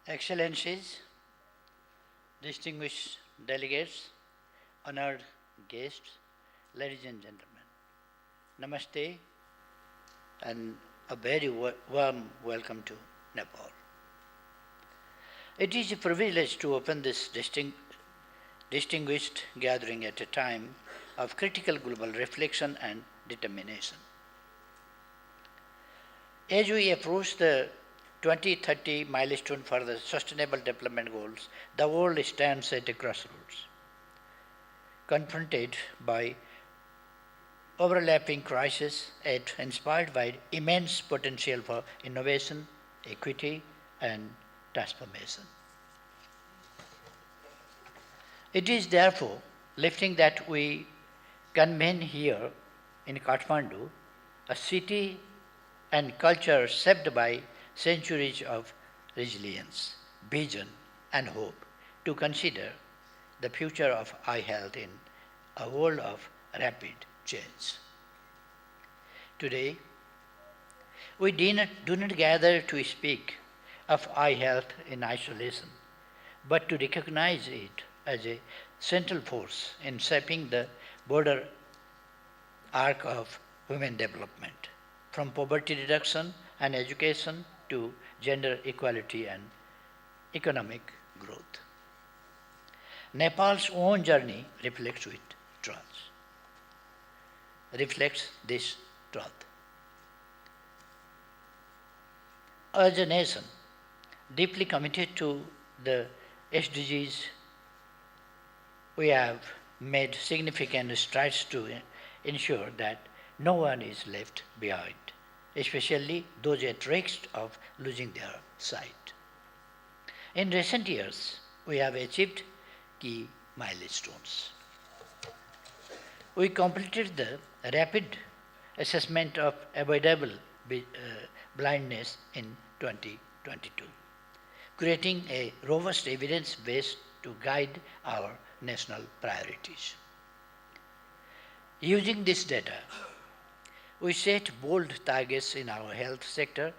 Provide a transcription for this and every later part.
Excellencies, distinguished delegates, honored guests, ladies and gentlemen, Namaste and a very warm welcome to Nepal. It is a privilege to open this distinguished gathering at a time of critical global reflection and determination. As we approach the 2030 milestone for the Sustainable Development Goals, the world stands at a crossroads, confronted by overlapping crises yet inspired by immense potential for innovation, equity, and transformation. It is therefore lifting that we convene here in Kathmandu, a city and culture shaped by centuries of resilience, vision, and hope, to consider the future of eye health in a world of rapid change. Today, we do not gather to speak of eye health in isolation, but to recognize it as a central force in shaping the broader arc of human development, from poverty reduction and education to gender equality and economic growth. Nepal's own journey reflects this truth. As a nation deeply committed to the SDGs, we have made significant strides to ensure that no one is left behind, especially those at risk of losing their sight. In recent years, we have achieved key milestones. We completed the rapid assessment of avoidable blindness in 2022, creating a robust evidence base to guide our national priorities. Using this data, we set bold targets in our health sector,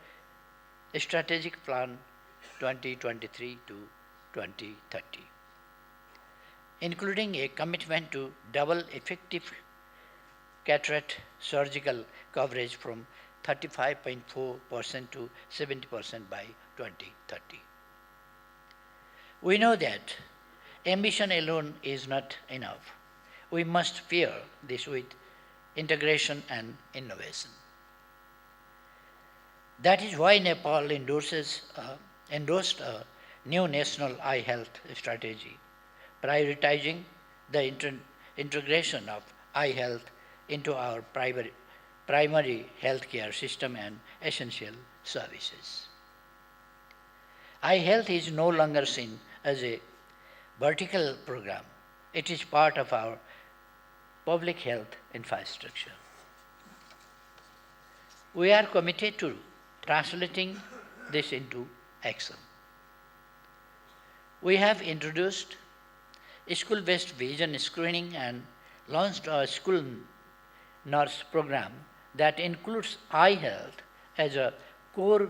Strategic Plan 2023 to 2030, including a commitment to double effective cataract surgical coverage from 35.4% to 70% by 2030. We know that ambition alone is not enough. We must pair this with integration and innovation. That is why Nepal endorsed a new national eye health strategy, prioritizing the integration of eye health into our primary healthcare system and essential services. Eye health is no longer seen as a vertical program. It is part of our public health infrastructure. We are committed to translating this into action. We have introduced school-based vision screening and launched a school nurse program that includes eye health as a core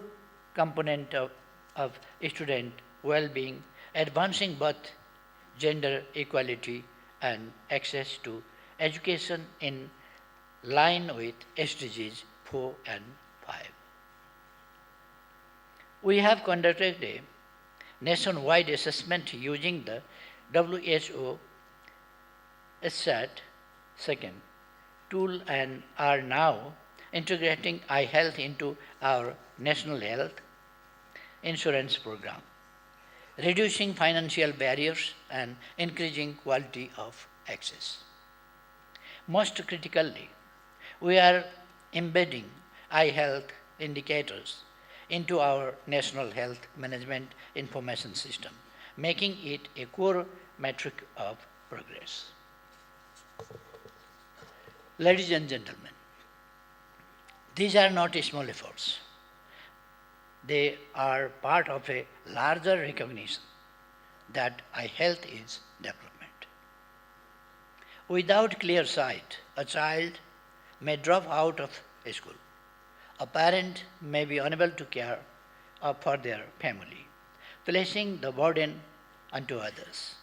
component of student well-being, advancing both gender equality and access to education in line with SDGs 4 and 5. We have conducted a nationwide assessment using the WHO SAT second tool and are now integrating eye health into our national health insurance program, reducing financial barriers and increasing quality of access. Most critically, we are embedding eye health indicators into our national health management information system, making it a core metric of progress. Ladies and gentlemen, these are not small efforts. They are part of a larger recognition that eye health is development. Without clear sight, a child may drop out of school. A parent may be unable to care for their family. placing the burden unto others.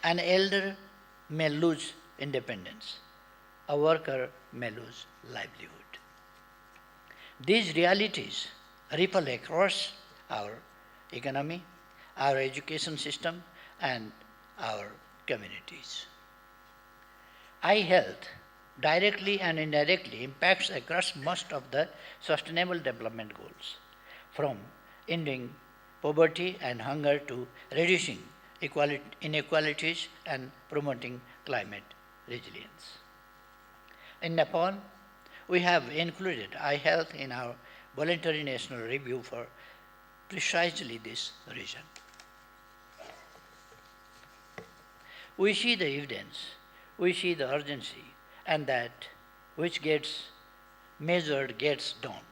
An elder may lose independence, a worker may lose livelihood. These realities ripple across our economy, our education system, and our communities. Eye health directly and indirectly impacts across most of the sustainable development goals, from ending poverty and hunger to reducing inequalities and promoting climate resilience. In Nepal, we have included eye health in our voluntary national review for precisely this reason. We see the evidence, we see the urgency, and that which gets measured gets done.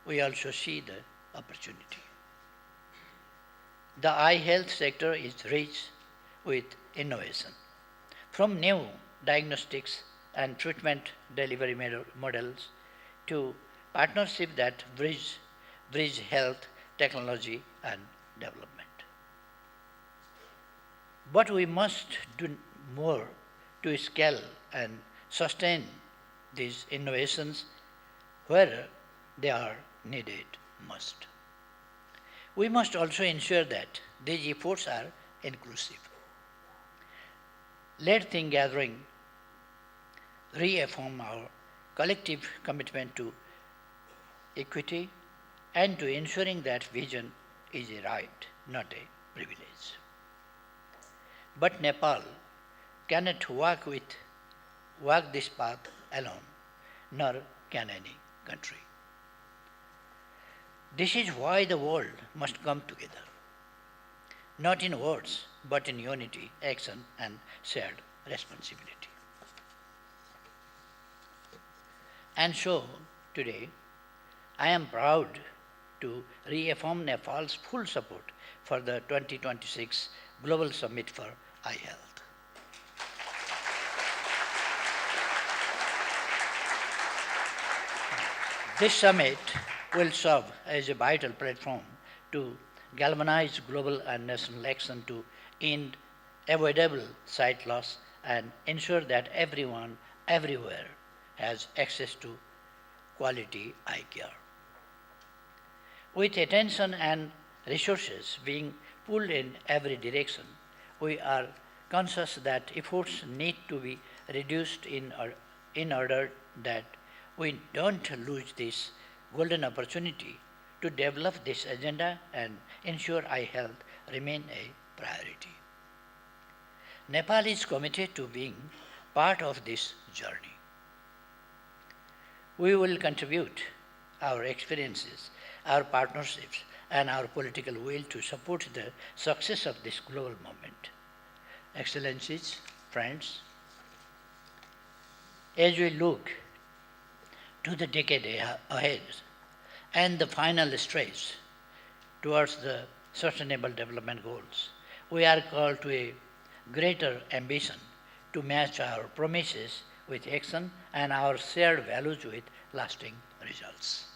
We also see the opportunity. The eye health sector is rich with innovation. From new diagnostics and treatment delivery models to partnership that bridge health, technology, and development. But we must do more to scale and sustain these innovations where they are needed most. We must also ensure that these efforts are inclusive. Let Think Gathering reaffirm our collective commitment to equity and to ensuring that vision is a right, not a privilege. But Nepal cannot walk this path alone, nor can any country. This is why the world must come together, not in words, but in unity, action, and shared responsibility. And so, today, I am proud to reaffirm Nepal's full support for the 2026 Global Summit for Eye Health. This summit will serve as a vital platform to galvanize global and national action to end avoidable sight loss and ensure that everyone, everywhere, has access to quality eye care. With attention and resources being pulled in every direction, we are conscious that efforts need to be reduced in order that we don't lose this golden opportunity to develop this agenda and ensure eye health remain a priority. Nepal is committed to being part of this journey. We will contribute our experiences, our partnerships, and our political will to support the success of this global movement. Excellencies, friends, as we look to the decade ahead and the final stretch towards the Sustainable Development Goals, we are called to a greater ambition to match our promises with action and our shared values with lasting results.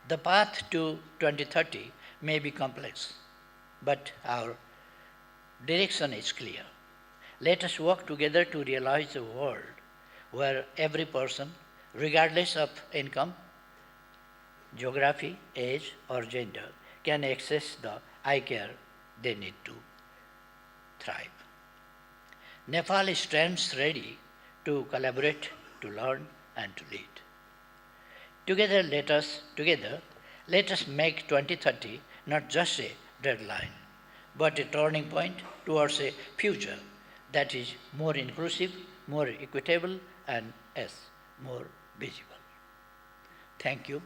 The path to 2030 may be complex, but our direction is clear. Let us work together to realize a world where every person, regardless of income, geography, age, or gender, can access the eye care they need to thrive. Nepal stands ready to collaborate, to learn, and to lead. Together, let us make 2030 not just a deadline, but a turning point towards a future that is more inclusive, more equitable, and more visible. Thank you.